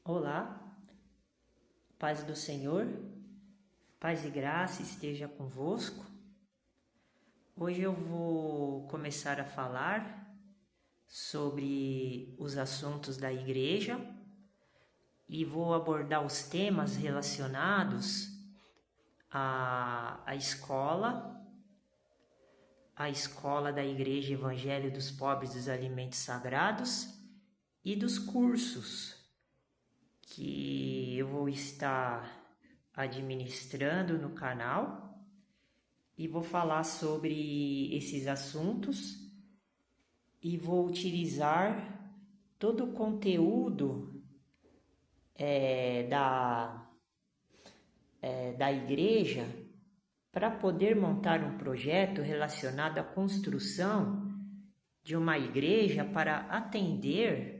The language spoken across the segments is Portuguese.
Olá, paz do Senhor, paz e graça esteja convosco. Hoje eu vou começar a falar sobre os assuntos da igreja e vou abordar os temas relacionados à escola da Igreja Evangelho dos Pobres dos Alimentos Sagrados e dos cursos que eu vou estar administrando no canal e vou falar sobre esses assuntos e vou utilizar todo o conteúdo da igreja para poder montar um projeto relacionado à construção de uma igreja para atender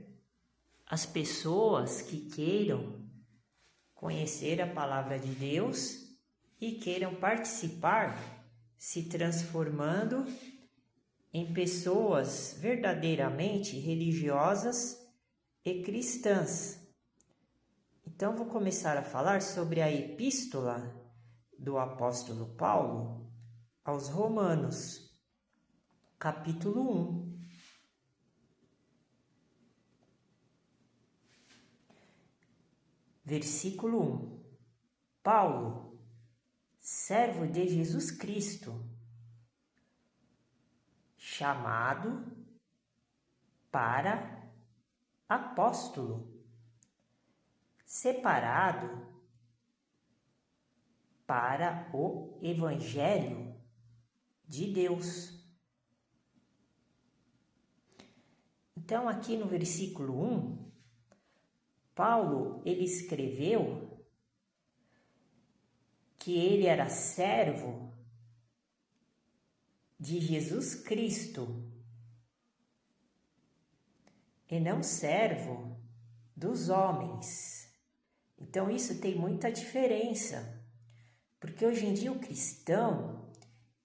as pessoas que queiram conhecer a palavra de Deus e queiram participar, se transformando em pessoas verdadeiramente religiosas e cristãs. Então, vou começar a falar sobre a epístola do apóstolo Paulo aos Romanos, capítulo 1. Versículo 1. Paulo, servo de Jesus Cristo, chamado para apóstolo, separado para o Evangelho de Deus. Então, aqui no versículo 1, Paulo, ele escreveu que ele era servo de Jesus Cristo e não servo dos homens. Então, isso tem muita diferença, porque hoje em dia o cristão,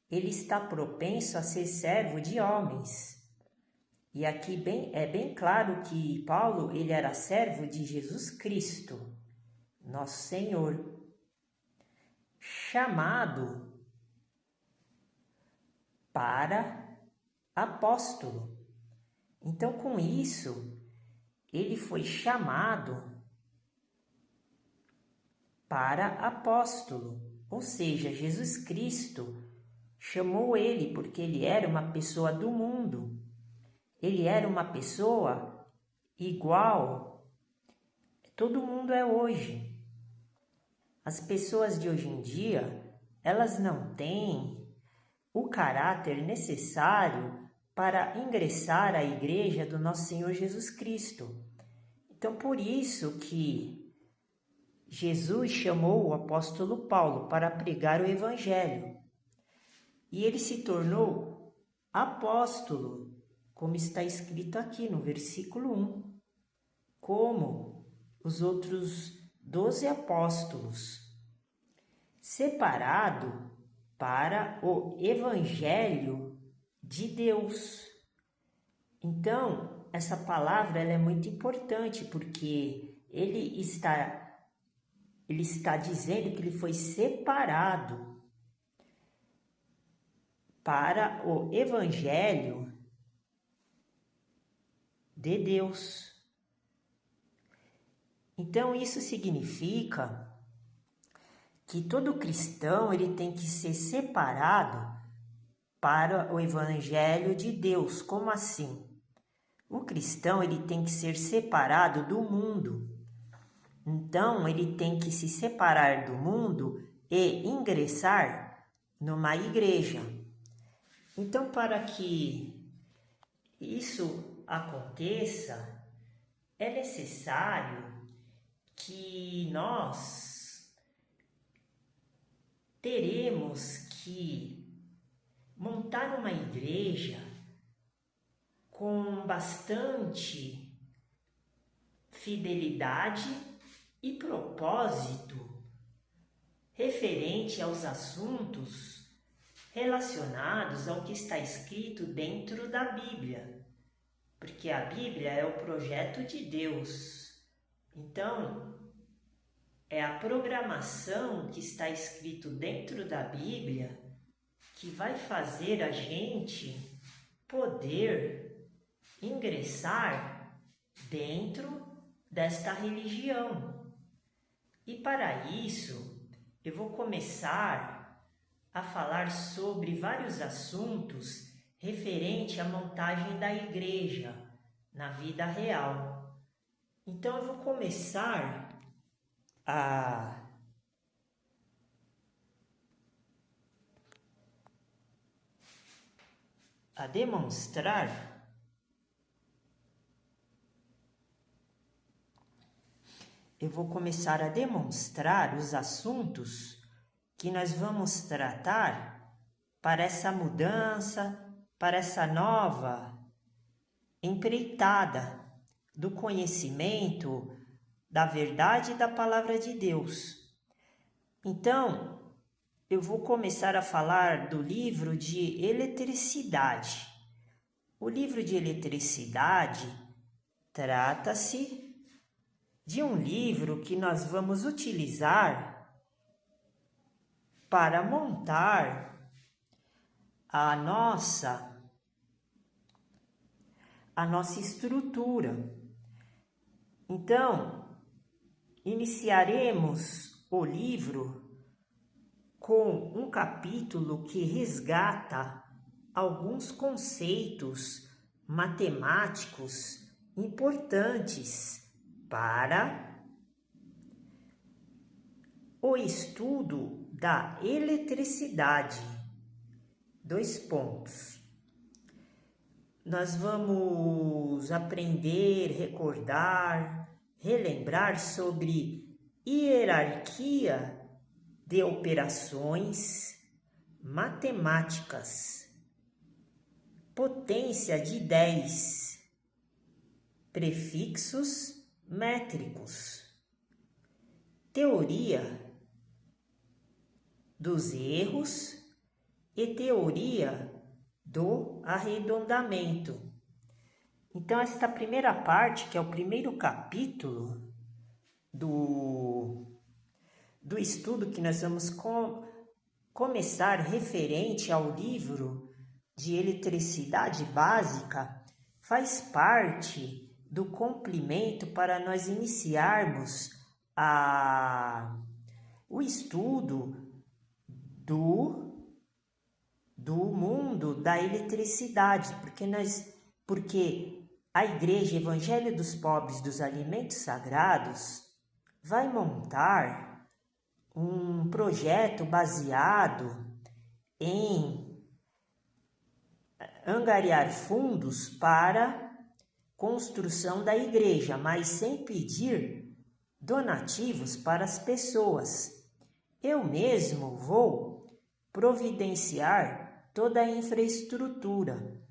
ele está propenso a ser servo de homens. E aqui é bem claro que Paulo, ele era servo de Jesus Cristo, nosso Senhor, chamado para apóstolo. Então, com isso, ele foi chamado para apóstolo, ou seja, Jesus Cristo chamou ele porque ele era uma pessoa do mundo. Ele era uma pessoa igual todo mundo é hoje. As pessoas de hoje em dia, elas não têm o caráter necessário para ingressar à igreja do nosso Senhor Jesus Cristo. Então, por isso que Jesus chamou o apóstolo Paulo para pregar o evangelho. E ele se tornou apóstolo, como está escrito aqui no versículo 1, como os outros 12 apóstolos, separado para o Evangelho de Deus. Então, essa palavra ela é muito importante, porque ele está dizendo que ele foi separado para o Evangelho de Deus. Então, isso significa que todo cristão ele tem que ser separado para o Evangelho de Deus. Como assim? O cristão ele tem que ser separado do mundo. Então, ele tem que se separar do mundo e ingressar numa igreja. Então, para que isso aconteça, é necessário que nós teremos que montar uma igreja com bastante fidelidade e propósito referente aos assuntos relacionados ao que está escrito dentro da Bíblia, porque a Bíblia é o projeto de Deus. Então, é a programação que está escrito dentro da Bíblia que vai fazer a gente poder ingressar dentro desta religião. E para isso, eu vou começar a falar sobre vários assuntos referente à montagem da igreja na vida real. Então eu vou começar a demonstrar os assuntos que nós vamos tratar para essa mudança, para essa nova empreitada do conhecimento da verdade e da palavra de Deus. Então, eu vou começar a falar do livro de eletricidade. O livro de eletricidade trata-se de um livro que nós vamos utilizar para montar a nossa estrutura. Então, iniciaremos o livro com um capítulo que resgata alguns conceitos matemáticos importantes para o estudo da eletricidade. 2 pontos. Nós vamos aprender, recordar, relembrar sobre hierarquia de operações matemáticas, potência de 10, prefixos métricos, teoria dos erros e teoria do arredondamento. Então, esta primeira parte, que é o primeiro capítulo do estudo que nós vamos começar referente ao livro de eletricidade básica, faz parte do complemento para nós iniciarmos o estudo do mundo da eletricidade, porque a Igreja Evangelho dos Pobres dos Alimentos Sagrados vai montar um projeto baseado em angariar fundos para construção da igreja, mas sem pedir donativos para as pessoas. Eu mesmo vou providenciar toda a infraestrutura,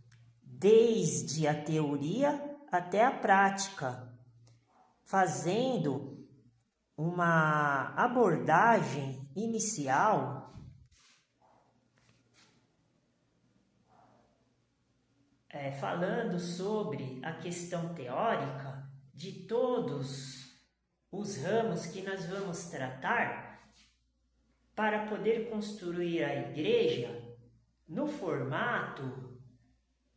desde a teoria até a prática, fazendo uma abordagem inicial falando sobre a questão teórica de todos os ramos que nós vamos tratar para poder construir a igreja no formato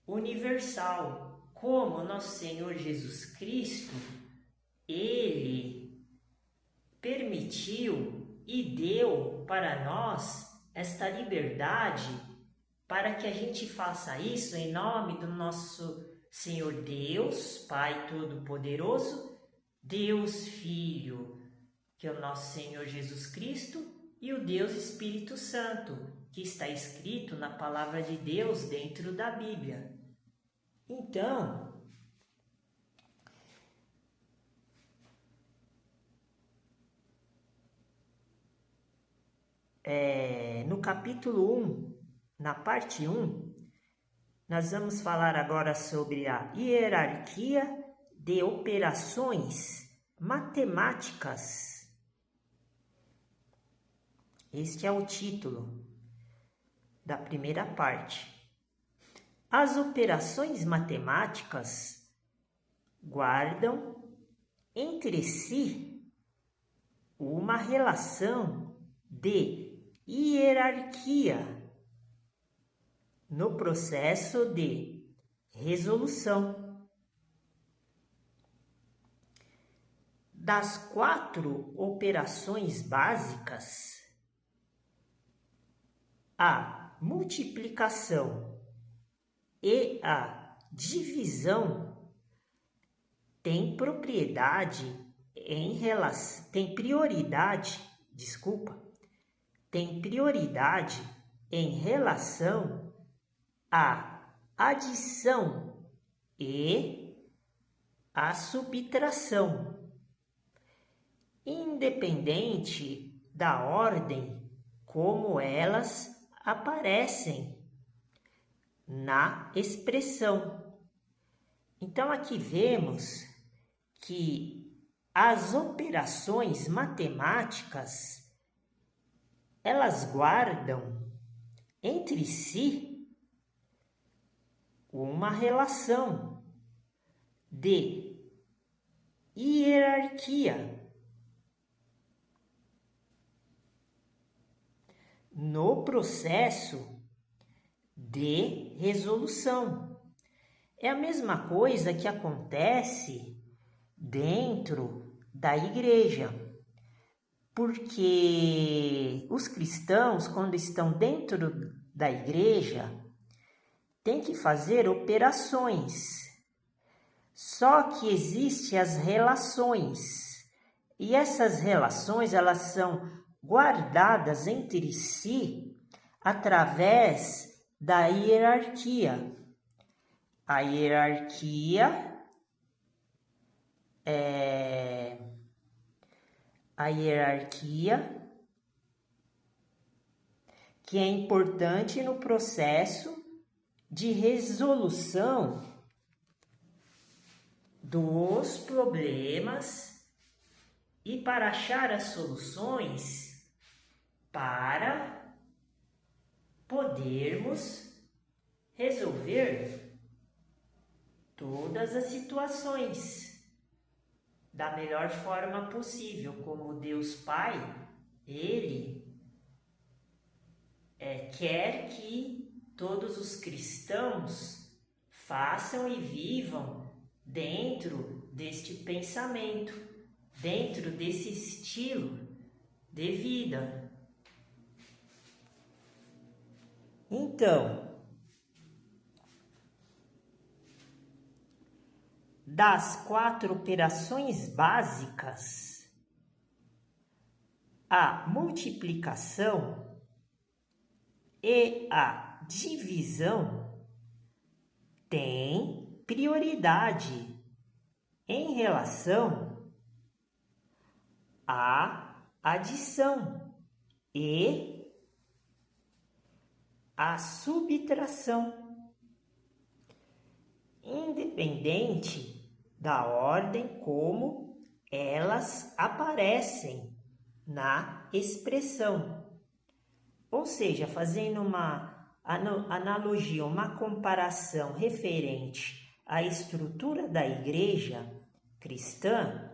universal, como nosso Senhor Jesus Cristo, Ele permitiu e deu para nós esta liberdade para que a gente faça isso em nome do nosso Senhor Deus, Pai Todo-Poderoso, Deus Filho, que é o nosso Senhor Jesus Cristo, e o Deus Espírito Santo, que está escrito na Palavra de Deus dentro da Bíblia. Então, no capítulo 1, na parte 1, nós vamos falar agora sobre a hierarquia de operações matemáticas. Este é o título da primeira parte. As operações matemáticas guardam entre si uma relação de hierarquia no processo de resolução. Das 4 operações básicas, a multiplicação e a divisão têm prioridade em relação à adição e à subtração, independente da ordem como elas aparecem na expressão. Então, aqui vemos que as operações matemáticas, elas guardam entre si uma relação de hierarquia no processo de resolução. É a mesma coisa que acontece dentro da igreja, porque os cristãos, quando estão dentro da igreja, têm que fazer operações. Só que existem as relações, e essas relações elas são guardadas entre si através da hierarquia. A hierarquia que é importante no processo de resolução dos problemas e para achar as soluções para podermos resolver todas as situações da melhor forma possível, como Deus Pai, Ele quer que todos os cristãos façam e vivam dentro deste pensamento, dentro desse estilo de vida. Então, das 4 operações básicas, a multiplicação e a divisão têm prioridade em relação à adição e à subtração, independente da ordem como elas aparecem na expressão. Ou seja, fazendo uma analogia, uma comparação referente à estrutura da igreja cristã,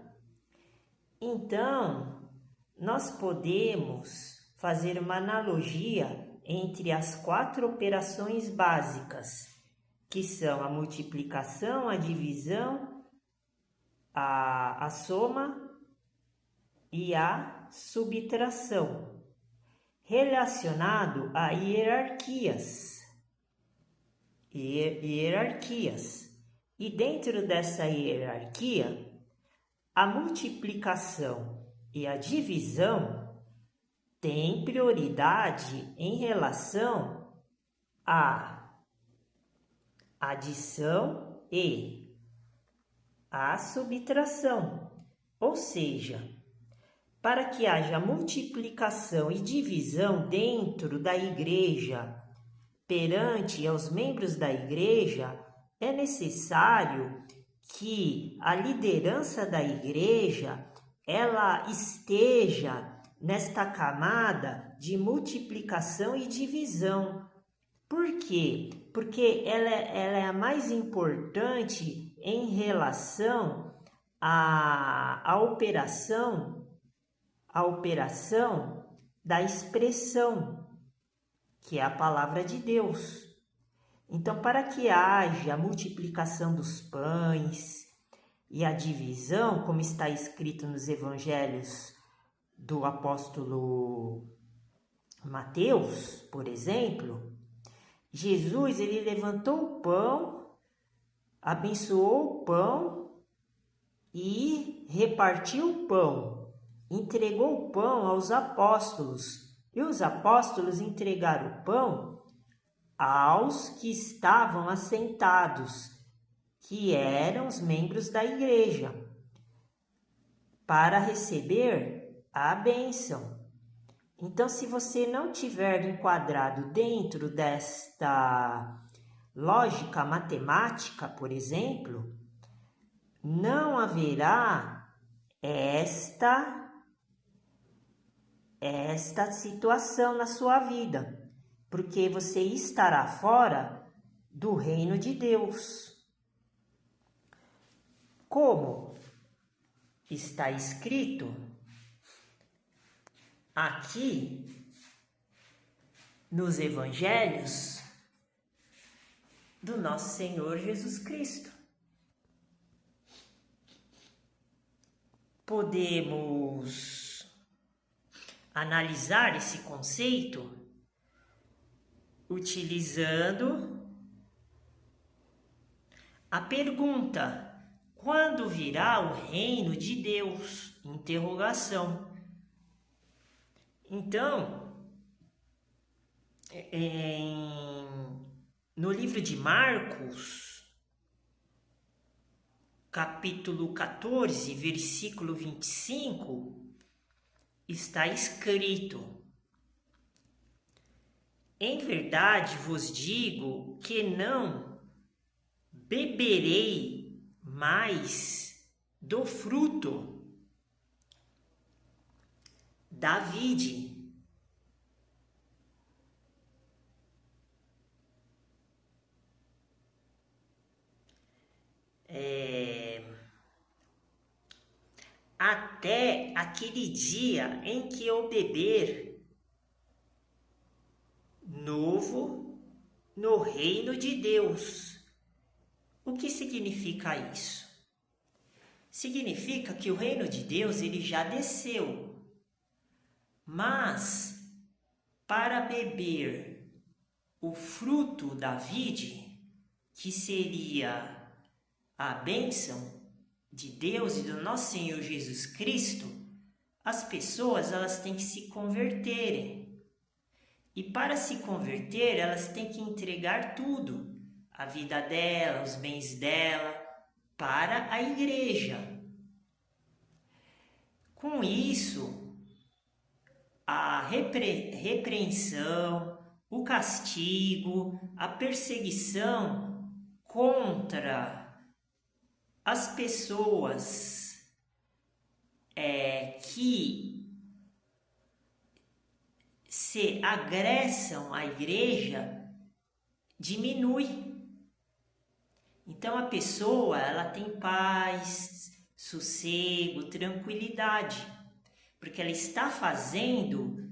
então nós podemos fazer uma analogia entre as 4 operações básicas, que são a multiplicação, a divisão, a soma e a subtração, relacionado a hierarquias. E dentro dessa hierarquia, a multiplicação e a divisão têm prioridade em relação à adição e à subtração. Ou seja, para que haja multiplicação e divisão dentro da igreja, perante aos membros da igreja, é necessário que a liderança da igreja ela esteja nesta camada de multiplicação e divisão. Por quê? Porque ela é a mais importante em relação a operação da expressão, que é a palavra de Deus. Então, para que haja a multiplicação dos pães e a divisão, como está escrito nos evangelhos do apóstolo Mateus, por exemplo, Jesus ele levantou o pão, abençoou o pão e repartiu o pão, entregou o pão aos apóstolos, e os apóstolos entregaram o pão aos que estavam assentados, que eram os membros da igreja, para receber a bênção. Então, se você não tiver enquadrado dentro desta lógica matemática, por exemplo, não haverá esta situação na sua vida, porque você estará fora do reino de Deus. Como está escrito aqui nos evangelhos do nosso Senhor Jesus Cristo. Podemos analisar esse conceito utilizando a pergunta: quando virá o reino de Deus? Interrogação. Então, no livro de Marcos, capítulo 14, versículo 25, está escrito: em verdade vos digo que não beberei mais do fruto da vide, até aquele dia em que eu beber novo no reino de Deus. O que significa isso? Significa que o reino de Deus ele já desceu, mas para beber o fruto da vide, que seria a bênção de Deus e do nosso Senhor Jesus Cristo, as pessoas elas têm que se converterem. E para se converter, elas têm que entregar tudo, a vida dela, os bens dela, para a igreja. Com isso, a repreensão, o castigo, a perseguição contra as pessoas que se agressam à igreja diminui. Então a pessoa ela tem paz, sossego, tranquilidade, porque ela está fazendo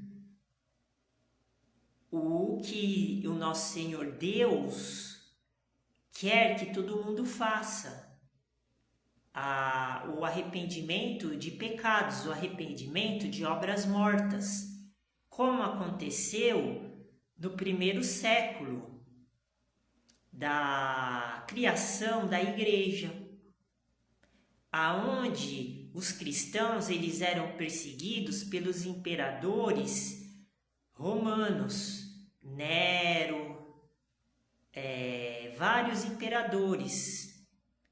o que o nosso Senhor Deus quer que todo mundo faça. O arrependimento de pecados, o arrependimento de obras mortas, como aconteceu no primeiro século da criação da igreja, aonde os cristãos eles eram perseguidos pelos imperadores romanos, Nero, vários imperadores,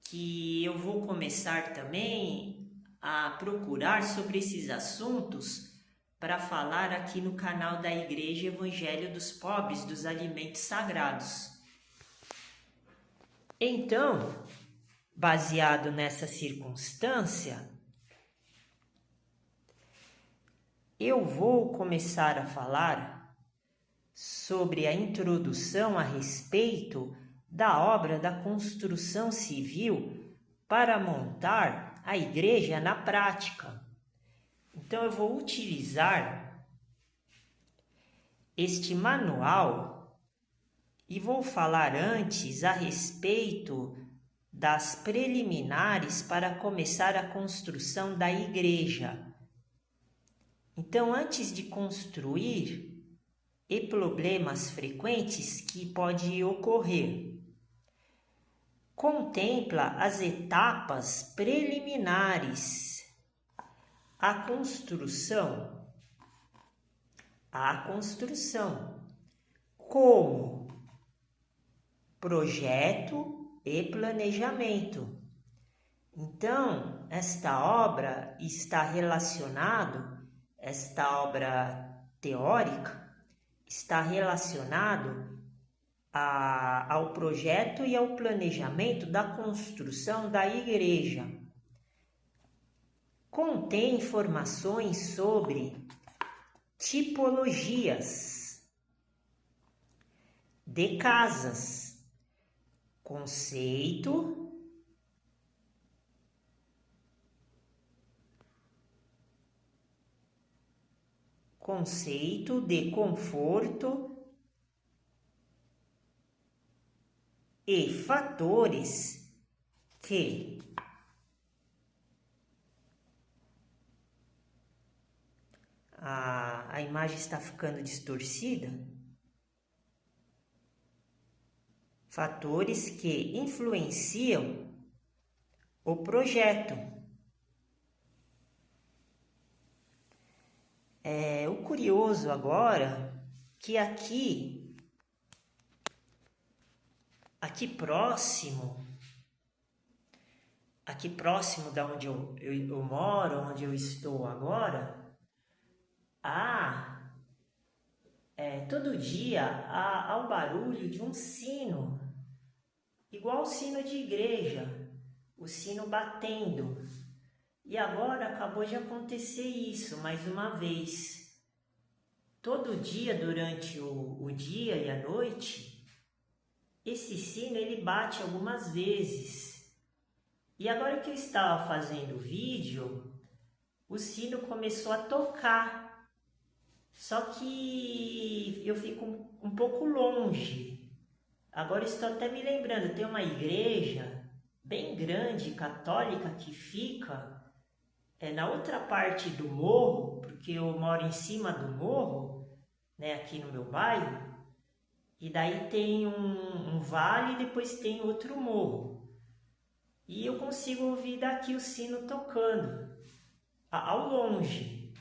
que eu vou começar também a procurar sobre esses assuntos para falar aqui no canal da Igreja Evangelho dos Pobres dos Alimentos Sagrados. Então, baseado nessa circunstância, eu vou começar a falar sobre a introdução a respeito da obra da construção civil para montar a igreja na prática. Então eu vou utilizar este manual e vou falar antes a respeito das preliminares para começar a construção da igreja. Então, antes de construir, e problemas frequentes que podem ocorrer. Contempla as etapas preliminares. A construção, como projeto e planejamento. Então, esta obra teórica, está relacionado ao projeto e ao planejamento da construção da igreja. Contém informações sobre tipologias de casas, conceito de conforto e fatores que a imagem está ficando distorcida. Fatores que influenciam o projeto. O curioso agora que aqui próximo da onde eu moro, onde eu estou agora, todo dia há o barulho de um sino, igual o sino de igreja, o sino batendo. E agora acabou de acontecer isso mais uma vez. Todo dia, durante o dia e a noite, esse sino ele bate algumas vezes. E agora que eu estava fazendo o vídeo, o sino começou a tocar. Só que eu fico um pouco longe. Agora estou até me lembrando, tem uma igreja bem grande, católica, que fica na outra parte do morro, porque eu moro em cima do morro, né, aqui no meu bairro, e daí tem um vale e depois tem outro morro. E eu consigo ouvir daqui o sino tocando, ao longe.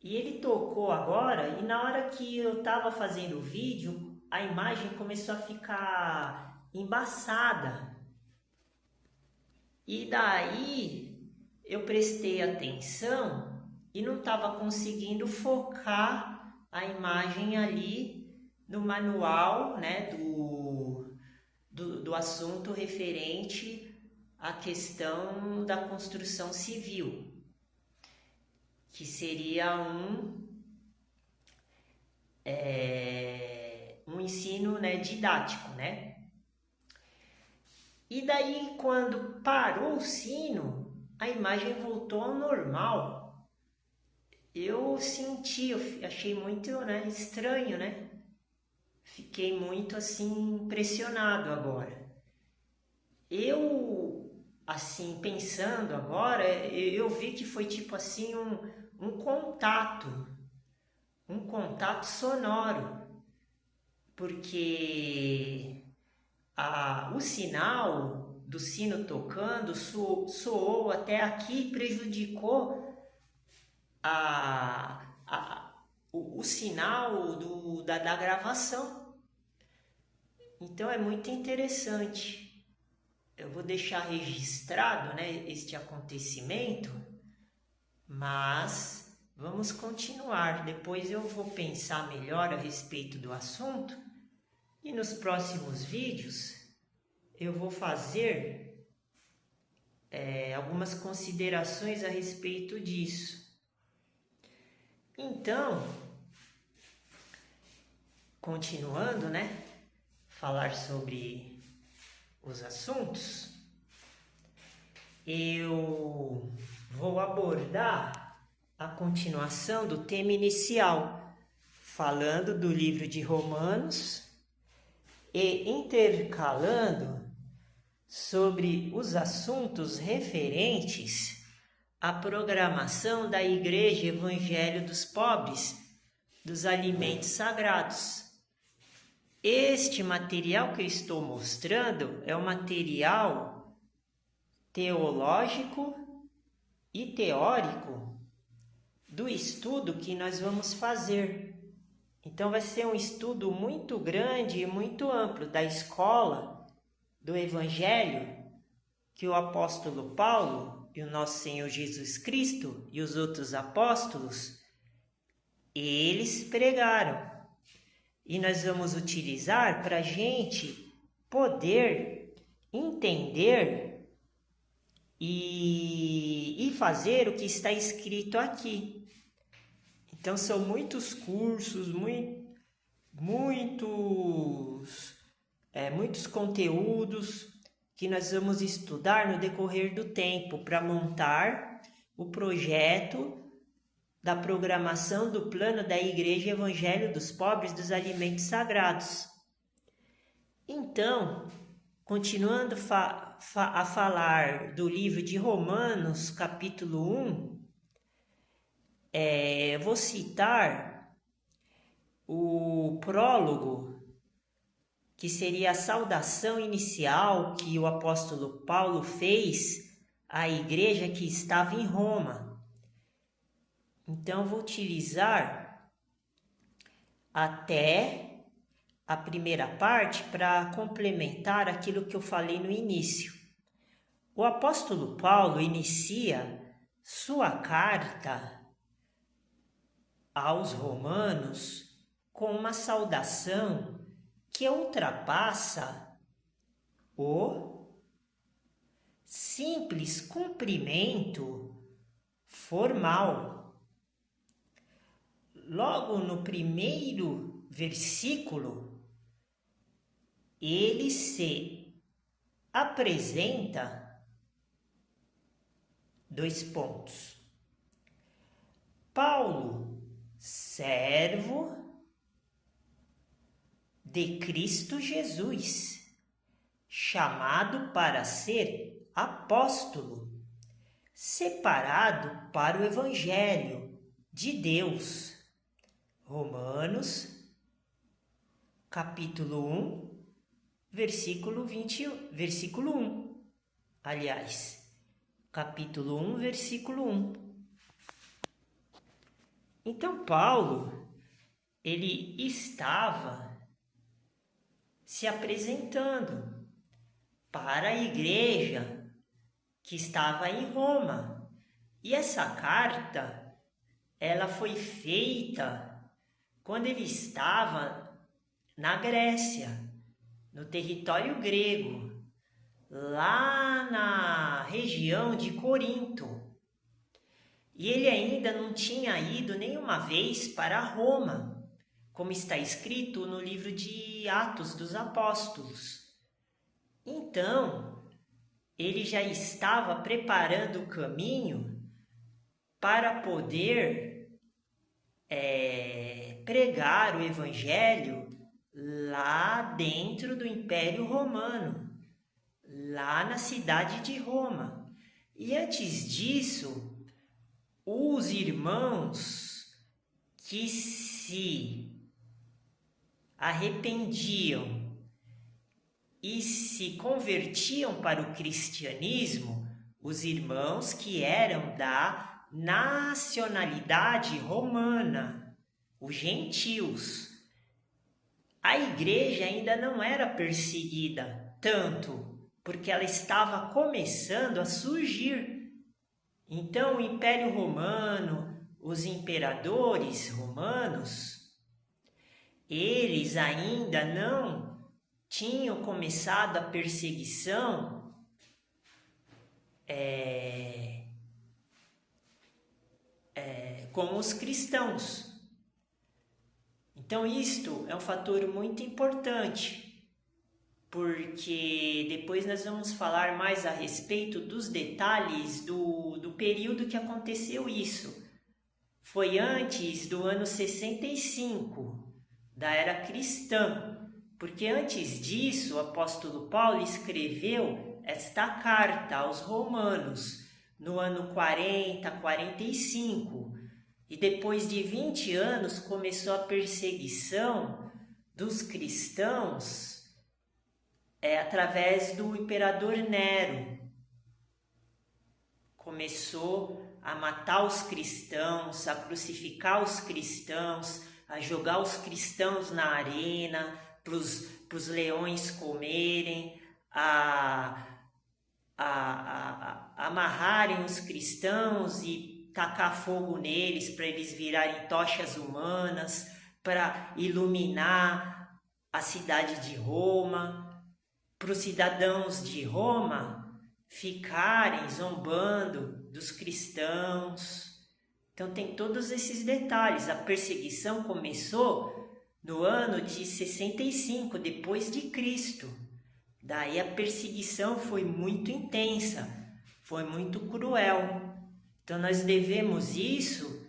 E ele tocou agora, e na hora que eu estava fazendo o vídeo, a imagem começou a ficar embaçada. E daí eu prestei atenção e não estava conseguindo focar a imagem ali no manual, né, do assunto referente à questão da construção civil, que seria um ensino, né, didático, né? E daí, quando parou o sino, a imagem voltou ao normal. Eu achei muito, né, estranho, né? Fiquei muito, assim, impressionado agora. Assim, pensando agora, eu vi que foi tipo assim um contato sonoro, porque o sinal do sino tocando soou até aqui, prejudicou o sinal da gravação. Então é muito interessante. Eu vou deixar registrado, né, este acontecimento, mas vamos continuar. Depois eu vou pensar melhor a respeito do assunto e nos próximos vídeos eu vou fazer algumas considerações a respeito disso. Então, continuando, né, falar sobre os assuntos. eu vou abordar a continuação do tema inicial, falando do livro de Romanos e intercalando sobre os assuntos referentes à programação da Igreja Evangelho dos Pobres dos Alimentos Sagrados. Este material que eu estou mostrando é um material teológico e teórico do estudo que nós vamos fazer. Então vai ser um estudo muito grande e muito amplo da escola do Evangelho que o apóstolo Paulo e o nosso Senhor Jesus Cristo e os outros apóstolos, eles pregaram. E nós vamos utilizar para a gente poder entender e fazer o que está escrito aqui. Então são muitos cursos, muitos conteúdos que nós vamos estudar no decorrer do tempo para montar o projeto da programação do plano da Igreja Evangelho dos Pobres dos Alimentos Sagrados. Então, continuando a falar do livro de Romanos, capítulo 1, vou citar o prólogo, que seria a saudação inicial que o apóstolo Paulo fez à igreja que estava em Roma. Então, vou utilizar até a primeira parte para complementar aquilo que eu falei no início. O apóstolo Paulo inicia sua carta aos romanos com uma saudação que ultrapassa o simples cumprimento formal. Logo no primeiro versículo, ele se apresenta 2 pontos. Paulo, servo de Cristo Jesus, chamado para ser apóstolo, separado para o Evangelho de Deus. Romanos, capítulo 1, versículo 1. Aliás, capítulo 1, versículo 1. Então, Paulo, ele estava se apresentando para a igreja que estava em Roma. E essa carta, ela foi feita quando ele estava na Grécia, no território grego, lá na região de Corinto. E ele ainda não tinha ido nenhuma vez para Roma, como está escrito no livro de Atos dos Apóstolos. Então, ele já estava preparando o caminho para poder pregar o Evangelho lá dentro do Império Romano, lá na cidade de Roma. E antes disso, os irmãos que se arrependiam e se convertiam para o cristianismo, os irmãos que eram da nacionalidade romana, os gentios. A igreja ainda não era perseguida tanto, porque ela estava começando a surgir. Então, o Império Romano, os imperadores romanos, eles ainda não tinham começado a perseguição com os cristãos. Então, isto é um fator muito importante, porque depois nós vamos falar mais a respeito dos detalhes do período que aconteceu isso. Foi antes do ano 65 da era cristã, porque antes disso o apóstolo Paulo escreveu esta carta aos romanos no ano 40, 45, e depois de 20 anos começou a perseguição dos cristãos através do imperador Nero. Começou a matar os cristãos, a crucificar os cristãos, a jogar os cristãos na arena para os leões comerem, a amarrarem os cristãos e tacar fogo neles para eles virarem tochas humanas, para iluminar a cidade de Roma, para os cidadãos de Roma ficarem zombando dos cristãos. Então tem todos esses detalhes. A perseguição começou no ano de 65 depois de Cristo. Daí a perseguição foi muito intensa, foi muito cruel. Então nós devemos isso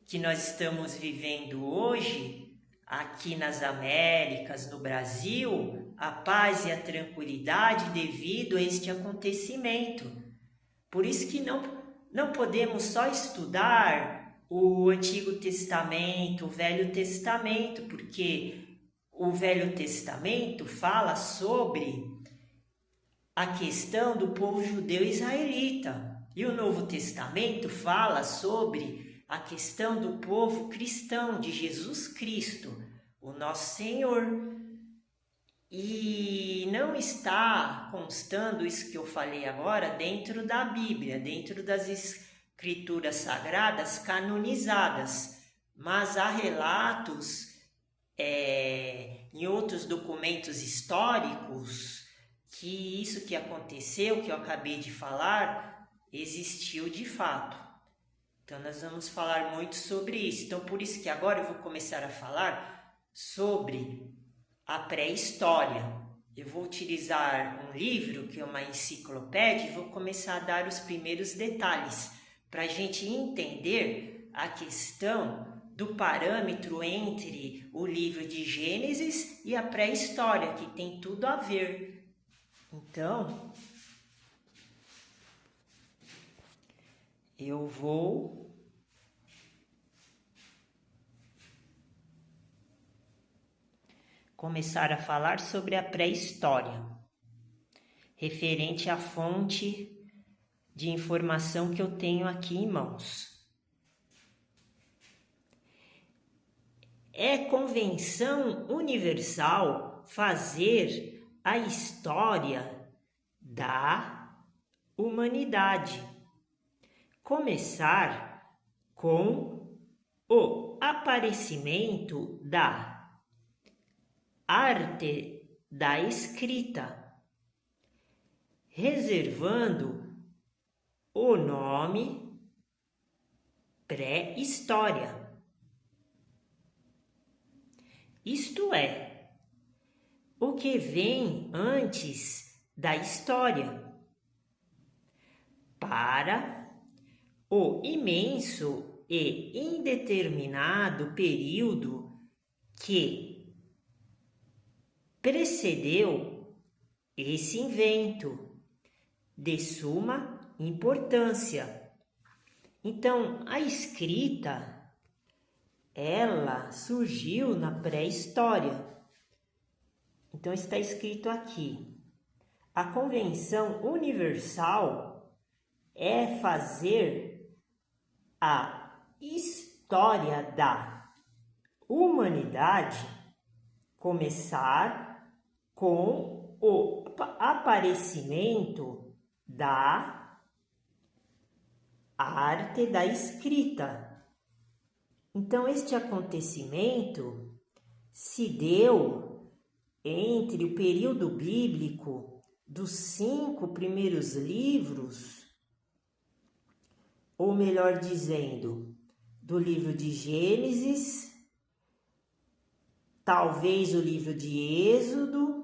que nós estamos vivendo hoje aqui nas Américas, no Brasil, a paz e a tranquilidade devido a este acontecimento. Por isso que não podemos só estudar o Antigo Testamento, o Velho Testamento, porque o Velho Testamento fala sobre a questão do povo judeu israelita, e o Novo Testamento fala sobre a questão do povo cristão, de Jesus Cristo, o nosso Senhor. E não está constando isso que eu falei agora dentro da Bíblia, dentro das Escrituras Sagradas canonizadas, mas há relatos em outros documentos históricos que isso que aconteceu, que eu acabei de falar, existiu de fato. Então nós vamos falar muito sobre isso. Então por isso que agora eu vou começar a falar sobre a pré-história. Eu vou utilizar um livro que é uma enciclopédia e vou começar a dar os primeiros detalhes para a gente entender a questão do parâmetro entre o livro de Gênesis e a pré-história, que tem tudo a ver. Então, eu vou começar a falar sobre a pré-história, referente à fonte de informação que eu tenho aqui em mãos. É convenção universal fazer a história da humanidade. Começar com o aparecimento da arte da escrita, reservando o nome pré-história. Isto é, o que vem antes da história, para o imenso e indeterminado período que precedeu esse invento de suma importância. Então, a escrita, ela surgiu na pré-história. Então, está escrito aqui: a Convenção Universal é fazer a história da humanidade começar com o aparecimento da arte da escrita. Então, este acontecimento se deu entre o período bíblico dos 5 primeiros livros, ou melhor dizendo, do livro de Gênesis, talvez o livro de Êxodo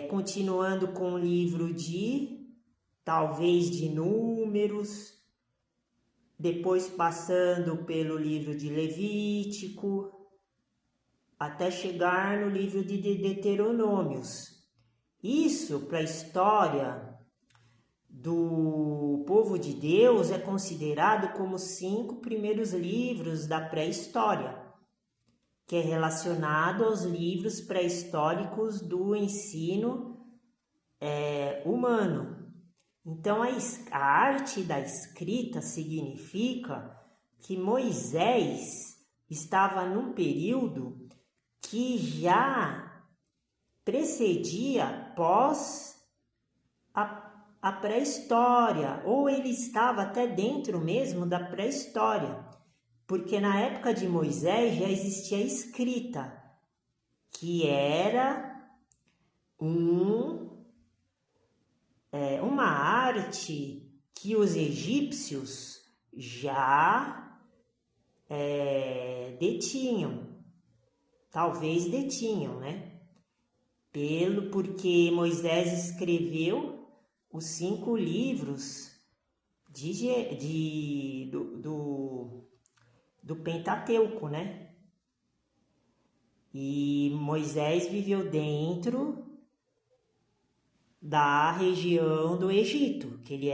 continuando com o livro talvez de Números, depois passando pelo livro de Levítico, até chegar no livro de Deuteronômios. Isso, para a história do povo de Deus, é considerado como os 5 primeiros livros da pré-história, que é relacionado aos livros pré-históricos do ensino humano. Então, a arte da escrita significa que Moisés estava num período que já precedia a pré-história, ou ele estava até dentro mesmo da pré-história, porque na época de Moisés já existia a escrita, que era uma arte que os egípcios já detinham, talvez detinham, né? Porque Moisés escreveu os 5 livros do Pentateuco, né? E Moisés viveu dentro da região do Egito, que ele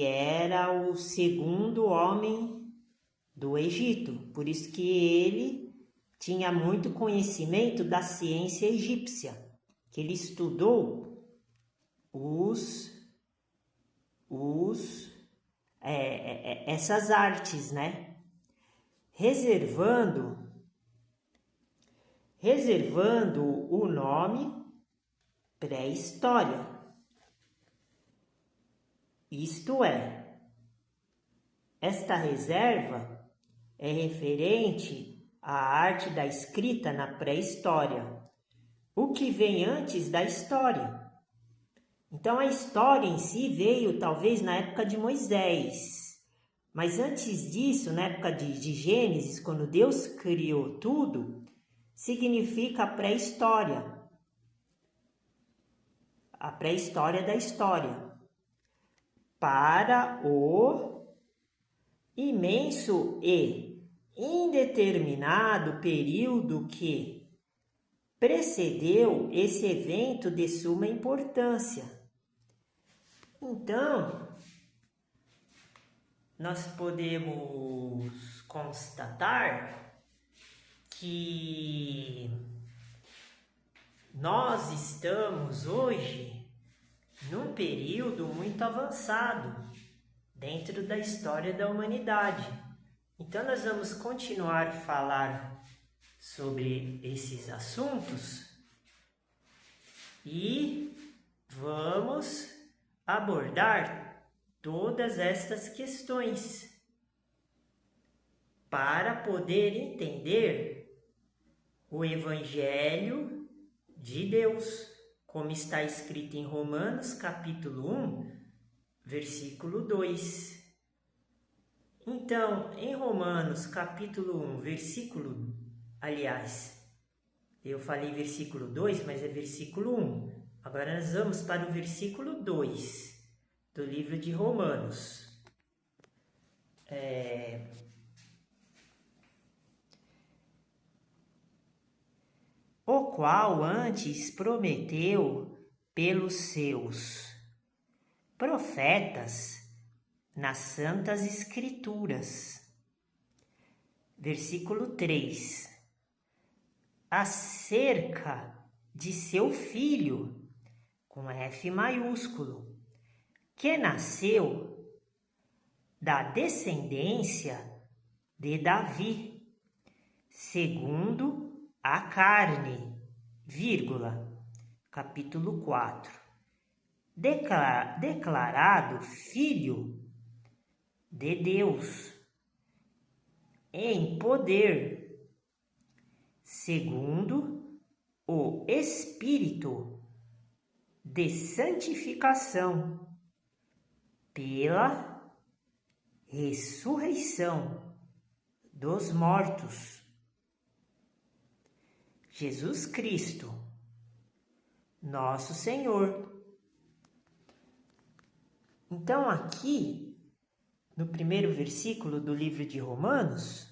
era o segundo homem do Egito, por isso que ele tinha muito conhecimento da ciência egípcia, que ele estudou essas artes, né? Reservando o nome pré-história. Isto é, esta reserva é referente à arte da escrita na pré-história, o que vem antes da história. Então, a história em si veio talvez na época de Moisés, mas antes disso, na época de Gênesis, quando Deus criou tudo, significa a pré-história. A pré-história da história. Para o imenso e indeterminado período que precedeu esse evento de suma importância. Então, nós podemos constatar que nós estamos hoje num período muito avançado dentro da história da humanidade. Então, nós vamos continuar a falar sobre esses assuntos e vamos abordar todas estas questões para poder entender o Evangelho de Deus, como está escrito em Romanos, capítulo 1, versículo 2. Então, em Romanos, capítulo 1, eu falei versículo 2, mas é versículo 1. Agora nós vamos para o versículo 2 do livro de Romanos. O qual antes prometeu pelos seus profetas nas Santas Escrituras. Versículo 3. Acerca de seu filho, com F maiúsculo, que nasceu da descendência de Davi, segundo a carne, capítulo 4. Declarado filho de Deus em poder, segundo o Espírito de santificação, pela ressurreição dos mortos, Jesus Cristo, nosso Senhor. Então, aqui, no primeiro versículo do livro de Romanos,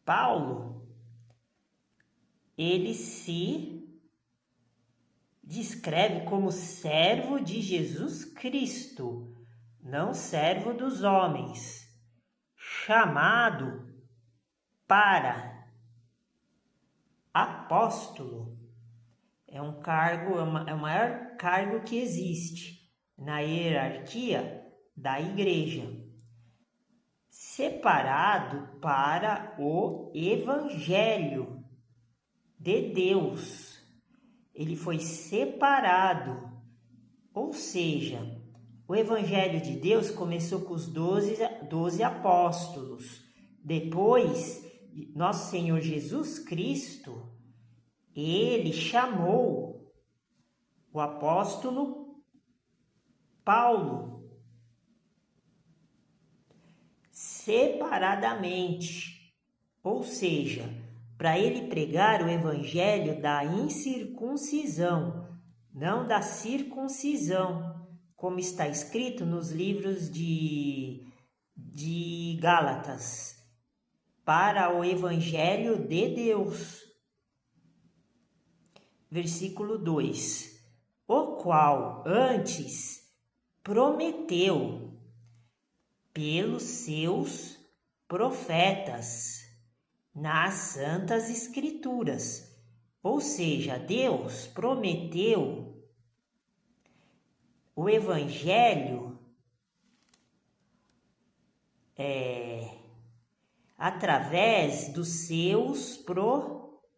Paulo, ele se descreve como servo de Jesus Cristo, não servo dos homens, chamado para apóstolo. É um cargo, é o maior cargo que existe na hierarquia da igreja, separado para o Evangelho de Deus. Ele foi separado, ou seja, o Evangelho de Deus começou com os 12 apóstolos. Depois, nosso Senhor Jesus Cristo, ele chamou o apóstolo Paulo separadamente, ou seja, para ele pregar o evangelho da incircuncisão, não da circuncisão, como está escrito nos livros de Gálatas, para o evangelho de Deus. Versículo 2: o qual antes prometeu pelos seus profetas nas Santas Escrituras. Ou seja, Deus prometeu o Evangelho através dos seus profetas,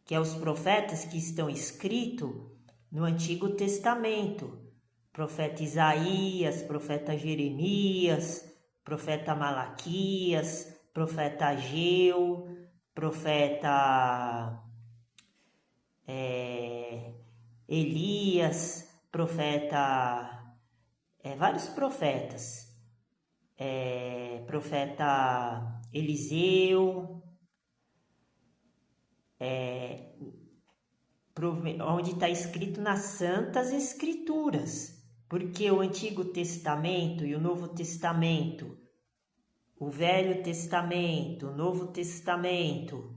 que é os profetas que estão escritos no Antigo Testamento. Profeta Isaías, profeta Jeremias, profeta Malaquias, profeta Ageu, profeta Elias, vários profetas, profeta Eliseu, onde está escrito nas Santas Escrituras. Porque o Antigo Testamento e o Novo Testamento, o Velho Testamento, o Novo Testamento,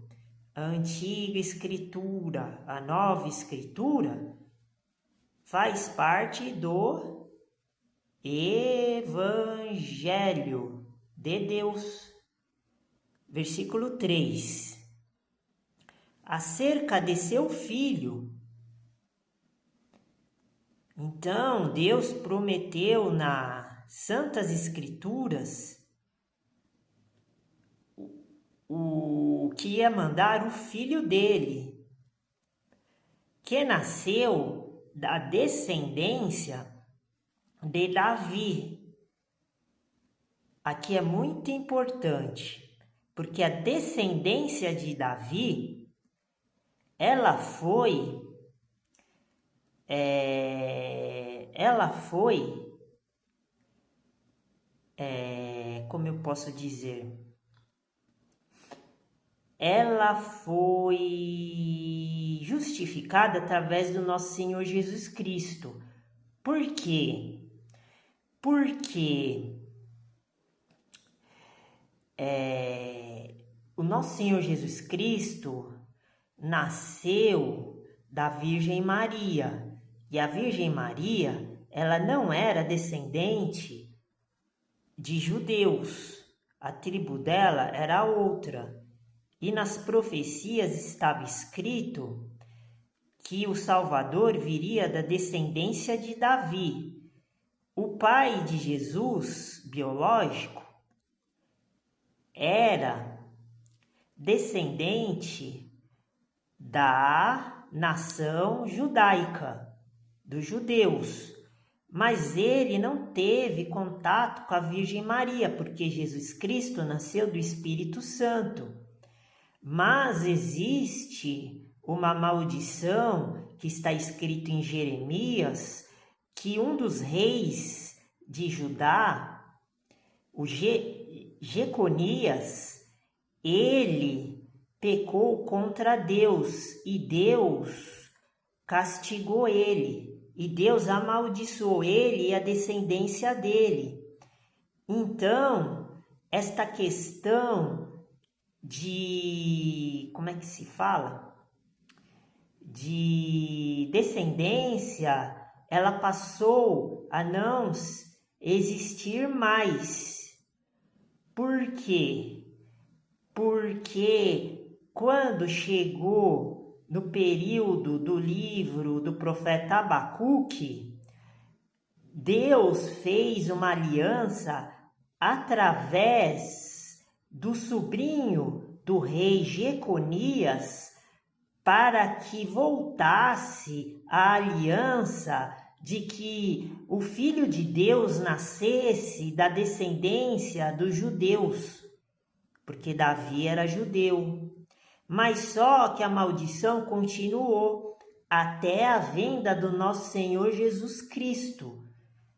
a Antiga Escritura, a Nova Escritura, faz parte do Evangelho de Deus. Versículo 3. Acerca de seu Filho. Então, Deus prometeu nas Santas Escrituras o que ia mandar o Filho dele, que nasceu da descendência de Davi. Aqui é muito importante, porque a descendência de Davi, ela foi como eu posso dizer? Ela foi justificada através do nosso Senhor Jesus Cristo. Por quê? Porque o nosso Senhor Jesus Cristo nasceu da Virgem Maria. E a Virgem Maria, ela não era descendente de judeus. A tribo dela era outra. E nas profecias estava escrito que o Salvador viria da descendência de Davi. O pai de Jesus, biológico, era descendente da nação judaica, dos judeus, mas ele não teve contato com a Virgem Maria, porque Jesus Cristo nasceu do Espírito Santo. Mas existe uma maldição que está escrito em Jeremias, que um dos reis de Judá, o Jeconias, ele pecou contra Deus e Deus castigou ele. E Deus amaldiçoou ele e a descendência dele. Então, esta questão de, como é que se fala? De descendência, ela passou a não existir mais. Por quê? Porque quando chegou no período do livro do profeta Abacuque, Deus fez uma aliança através do sobrinho do rei Jeconias para que voltasse a aliança de que o Filho de Deus nascesse da descendência dos judeus, porque Davi era judeu. Mas só que a maldição continuou até a vinda do nosso Senhor Jesus Cristo.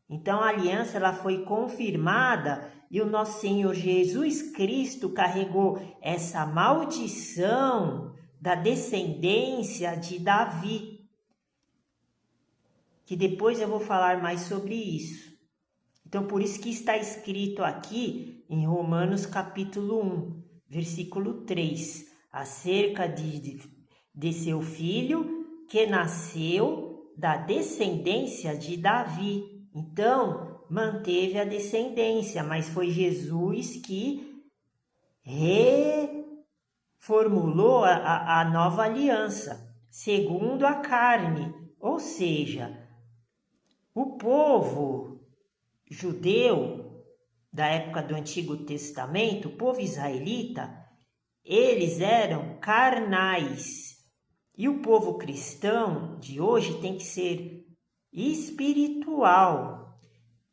Então a aliança ela foi confirmada e o nosso Senhor Jesus Cristo carregou essa maldição da descendência de Davi. Que depois eu vou falar mais sobre isso. Então por isso que está escrito aqui em Romanos capítulo 1, versículo 3. Acerca de seu filho que nasceu da descendência de Davi. Então, manteve a descendência, mas foi Jesus que reformulou a nova aliança, segundo a carne. Ou seja, o povo judeu da época do Antigo Testamento, o povo israelita, eles eram carnais. E o povo cristão de hoje tem que ser espiritual.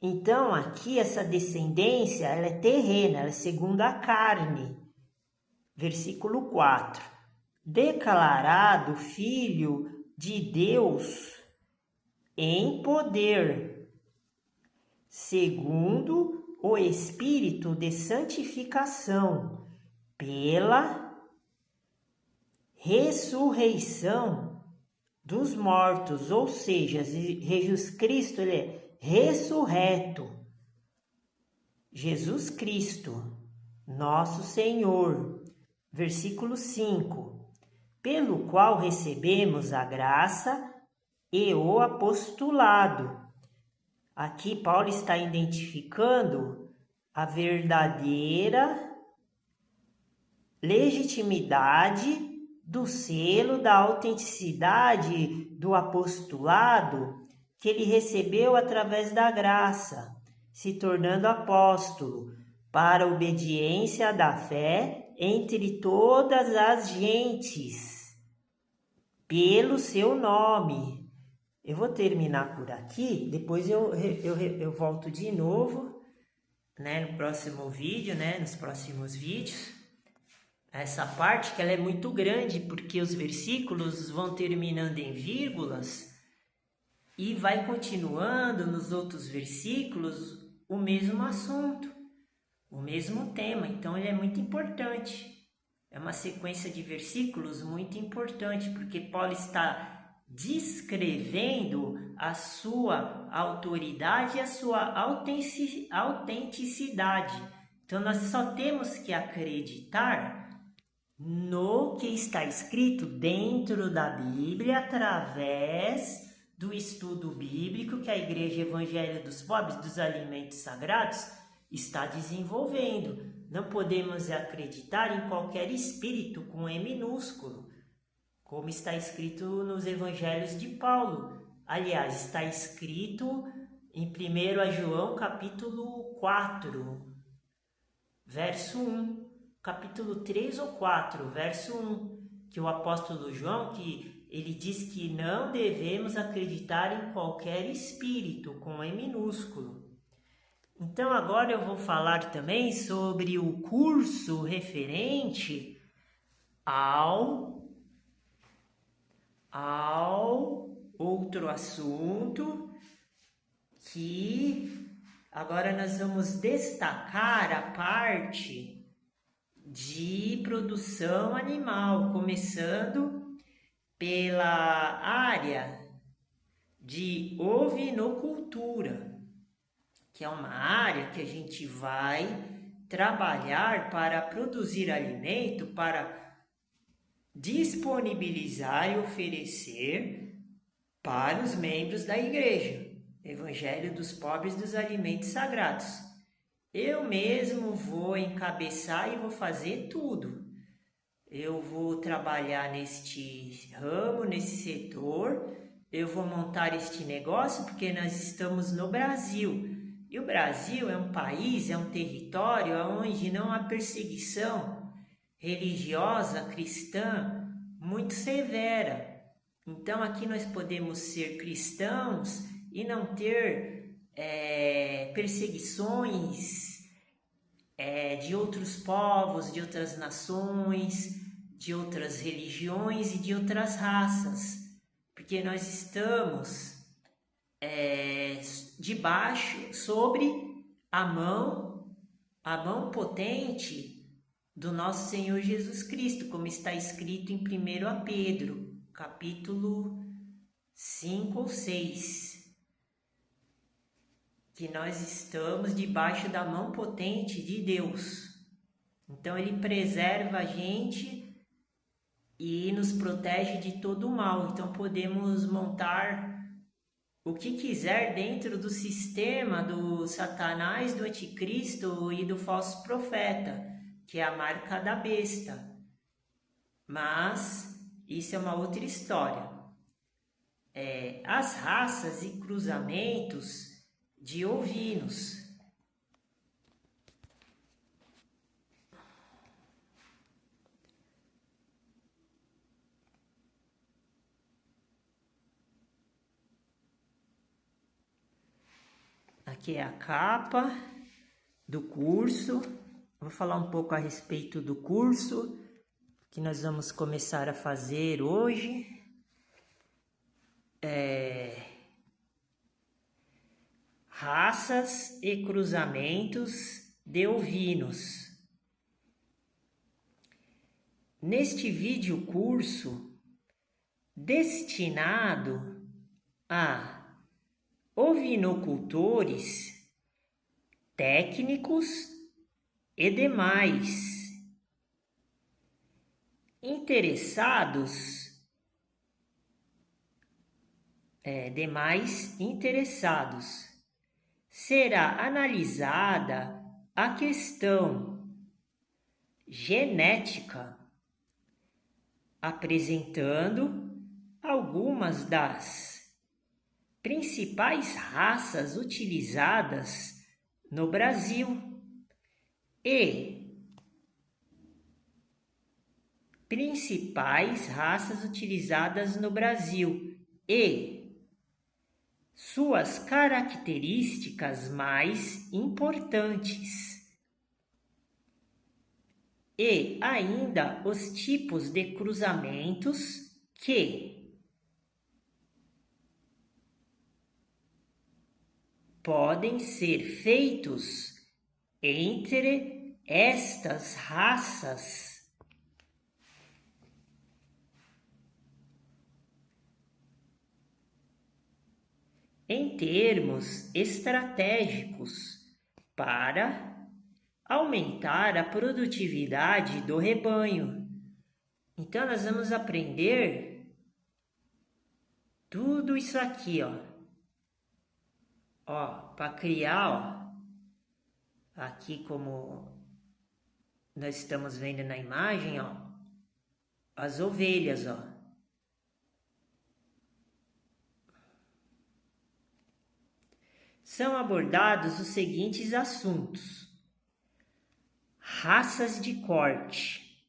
Então, aqui essa descendência, ela é terrena, ela é segundo a carne. Versículo 4. Declarado Filho de Deus em poder, segundo o Espírito de santificação, pela ressurreição dos mortos, ou seja, Jesus Cristo ele é ressurreto. Jesus Cristo, nosso Senhor. Versículo 5. Pelo qual recebemos a graça e o apostolado. Aqui Paulo está identificando a verdadeira legitimidade do selo da autenticidade do apostolado que ele recebeu através da graça, se tornando apóstolo, para a obediência da fé entre todas as gentes, pelo seu nome. Eu vou terminar por aqui, depois eu volto de novo, no próximo vídeo, nos próximos vídeos. Essa parte que ela é muito grande, porque os versículos vão terminando em vírgulas e vai continuando nos outros versículos o mesmo assunto, o mesmo tema. Então ele é muito importante. É uma sequência de versículos muito importante, porque Paulo está descrevendo a sua autoridade e a sua autenticidade. Então nós só temos que acreditar no que está escrito dentro da Bíblia, através do estudo bíblico que a Igreja Evangélica dos Pobres dos Alimentos Sagrados está desenvolvendo. Não podemos acreditar em qualquer espírito com E minúsculo, como está escrito nos Evangelhos de Paulo. Aliás, está escrito em 1 João capítulo 4, verso 1. Capítulo 3 ou 4, verso 1, que o apóstolo João, que ele diz que não devemos acreditar em qualquer espírito, com E minúsculo. Então agora eu vou falar também sobre o curso referente ao outro assunto que Agora nós vamos destacar a parte de produção animal, começando pela área de ovinocultura, que é uma área que a gente vai trabalhar para produzir alimento, para disponibilizar e oferecer para os membros da igreja. Evangelho dos Pobres dos Alimentos Sagrados. Eu mesmo vou encabeçar e vou fazer tudo. Eu vou trabalhar neste ramo, nesse setor. Eu vou montar este negócio porque nós estamos no Brasil. E o Brasil é um país, é um território onde não há perseguição religiosa, cristã, muito severa. Então aqui nós podemos ser cristãos e não ter perseguições de outros povos, de outras nações, de outras religiões e de outras raças, porque nós estamos debaixo, sobre a mão potente do nosso Senhor Jesus Cristo, como está escrito em 1 Pedro, capítulo 5 ou 6, que nós estamos debaixo da mão potente de Deus. Então ele preserva a gente e nos protege de todo o mal. Então podemos montar o que quiser dentro do sistema do Satanás, do Anticristo e do falso profeta, que é a marca da besta. Mas isso é uma outra história. As raças e cruzamentos de ovinos. Aqui é a capa do curso. Vou falar um pouco a respeito do curso que nós vamos começar a fazer hoje. Raças e cruzamentos de ovinos. Neste vídeo curso destinado a ovinocultores, técnicos e demais interessados, será analisada a questão genética, apresentando algumas das principais raças utilizadas no Brasil e suas características mais importantes, e ainda os tipos de cruzamentos que podem ser feitos entre estas raças. Em termos estratégicos, para aumentar a produtividade do rebanho. Então, nós vamos aprender tudo isso aqui, para criar, aqui como nós estamos vendo na imagem, as ovelhas, São abordados os seguintes assuntos: raças de corte.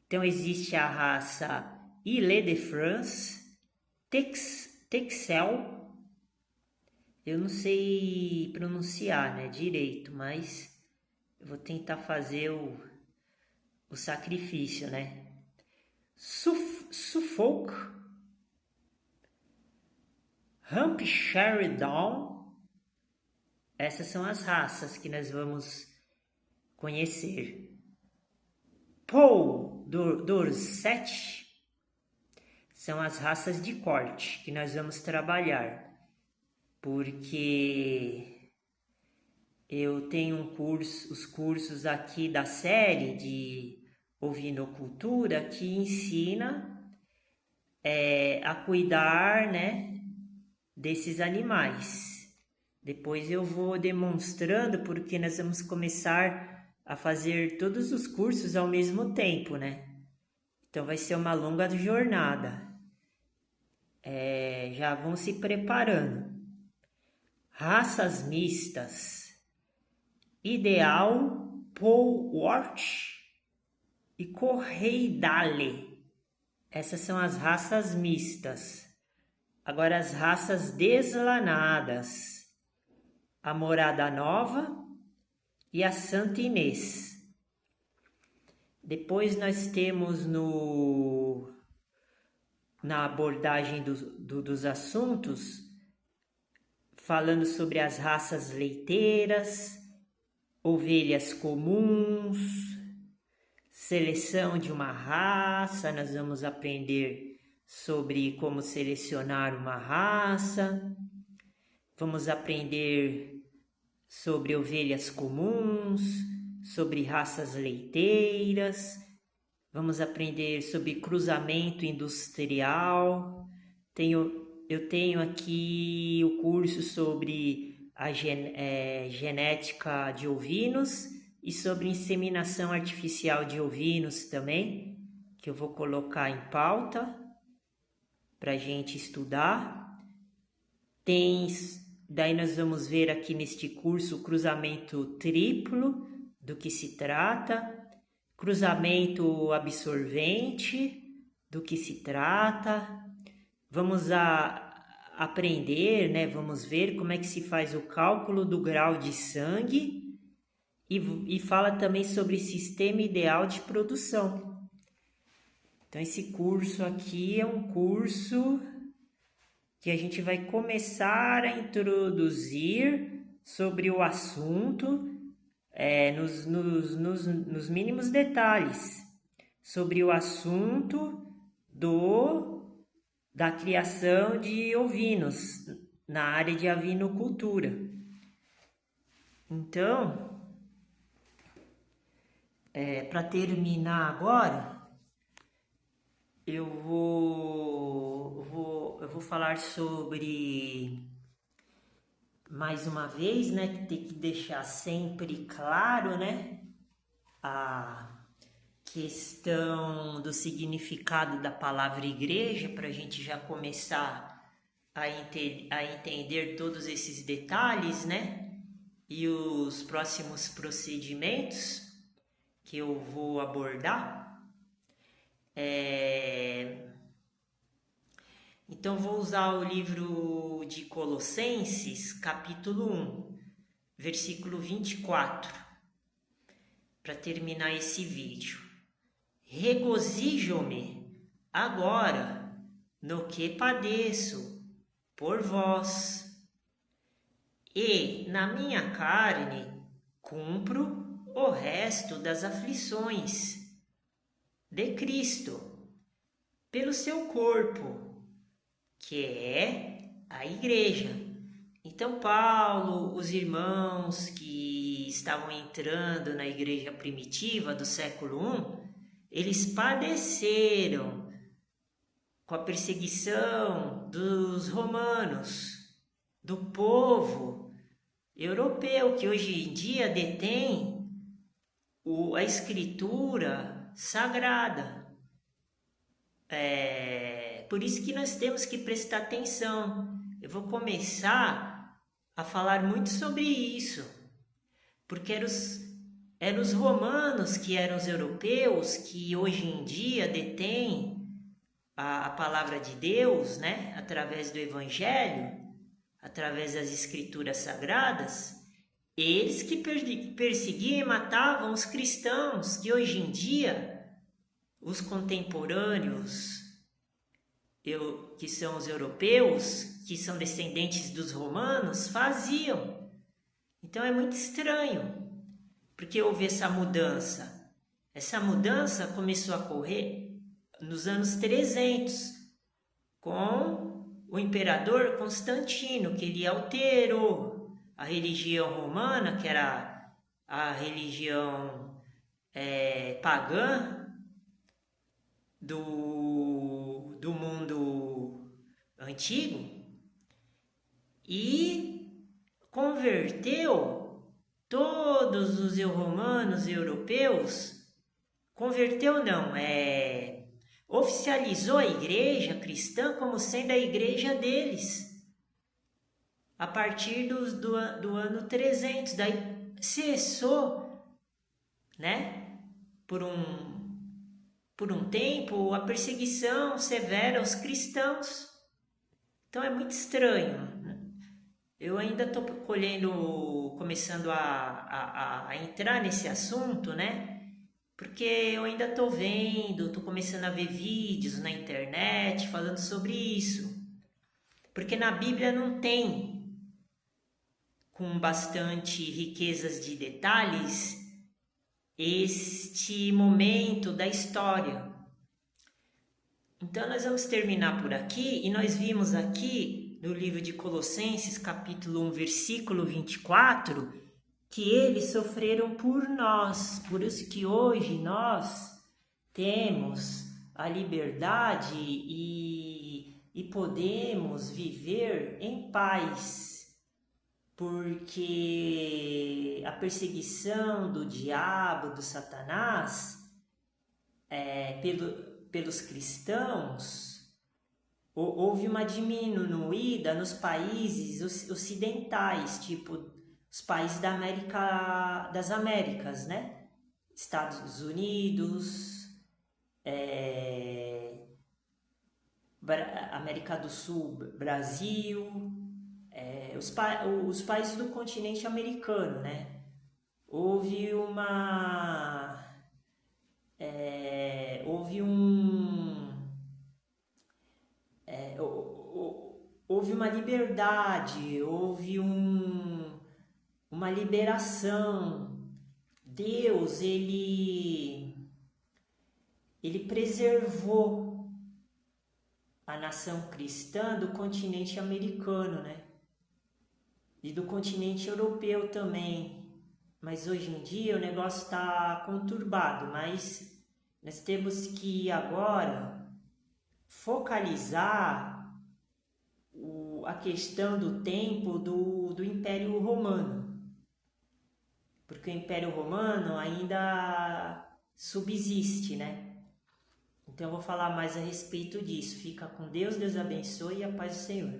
Então, existe a raça Ile-de-France, Texel. Eu não sei pronunciar, direito, mas eu vou tentar fazer o sacrifício, Suffolk, Hampshire Down, essas são as raças que nós vamos conhecer. Poll Dorset são as raças de corte que nós vamos trabalhar, porque eu tenho os cursos aqui da série de ovinocultura que ensina a cuidar, né, desses animais. Depois eu vou demonstrando, porque nós vamos começar a fazer todos os cursos ao mesmo tempo, né? Então vai ser uma longa jornada. Já vão se preparando. Raças mistas. Ideal, Pollworth e Correidale. Essas são as raças mistas. Agora as raças deslanadas. A Morada Nova e a Santa Inês. Depois nós temos na abordagem dos assuntos, falando sobre as raças leiteiras, ovelhas comuns, seleção de uma raça. Nós vamos aprender sobre como selecionar uma raça. Vamos aprender sobre ovelhas comuns, sobre raças leiteiras. Vamos aprender sobre cruzamento industrial. Eu tenho aqui o curso sobre a genética de ovinos e sobre inseminação artificial de ovinos também, que eu vou colocar em pauta para a gente estudar. Daí nós vamos ver aqui neste curso o cruzamento triplo, do que se trata, cruzamento absorvente, do que se trata. Vamos aprender, né? Vamos ver como é que se faz o cálculo do grau de sangue e fala também sobre sistema ideal de produção. Então esse curso aqui é um curso que a gente vai começar a introduzir sobre o assunto nos mínimos detalhes, sobre o assunto da criação de ovinos na área de avinocultura. Então, para terminar agora, eu vou falar sobre, mais uma vez, né, que tem que deixar sempre claro, né, a questão do significado da palavra igreja, para a gente já começar a entender todos esses detalhes, né, e os próximos procedimentos que eu vou abordar. Então vou usar o livro de Colossenses, capítulo 1, versículo 24, para terminar esse vídeo. Regozijo-me agora no que padeço por vós, e na minha carne cumpro o resto das aflições de Cristo, pelo seu corpo, que é a igreja. Então Paulo, os irmãos que estavam entrando na igreja primitiva do século I, eles padeceram com a perseguição dos romanos, do povo europeu, que hoje em dia detém a escritura sagrada. Por isso que nós temos que prestar atenção. Eu vou começar a falar muito sobre isso, porque eram os romanos que eram os europeus que hoje em dia detêm a palavra de Deus, né? Através do Evangelho, através das escrituras sagradas. Eles que perseguiam e matavam os cristãos, que hoje em dia os contemporâneos, que são os europeus, que são descendentes dos romanos, faziam. Então é muito estranho, porque houve essa mudança. Essa mudança começou a ocorrer nos anos 300, com o imperador Constantino, que ele alterou a religião romana, que era a religião pagã do mundo antigo, e converteu todos os romanos europeus, converteu não, oficializou a igreja cristã como sendo a igreja deles, a partir do ano 300, daí cessou, né, por um tempo, a perseguição severa aos cristãos. Então é muito estranho. Eu ainda estou começando a entrar nesse assunto, né? Porque eu ainda estou vendo, estou começando a ver vídeos na internet falando sobre isso. Porque na Bíblia não tem, com bastante riquezas de detalhes, este momento da história. Então nós vamos terminar por aqui, e nós vimos aqui no livro de Colossenses, capítulo 1, versículo 24, que eles sofreram por nós. Por isso que hoje nós temos a liberdade e podemos viver em paz, porque a perseguição do diabo, do Satanás, pelos cristãos, houve uma diminuída nos países ocidentais, tipo os países das Américas, né? Estados Unidos, América do Sul, Brasil, os países do continente americano, né? Houve uma liberdade, houve uma liberação. Deus, ele preservou a nação cristã do continente americano, né? E do continente europeu também. Mas hoje em dia o negócio está conturbado, mas nós temos que agora focalizar a questão do tempo do Império Romano, porque o Império Romano ainda subsiste, né? Então eu vou falar mais a respeito disso. Fica com Deus, Deus abençoe e a paz do Senhor.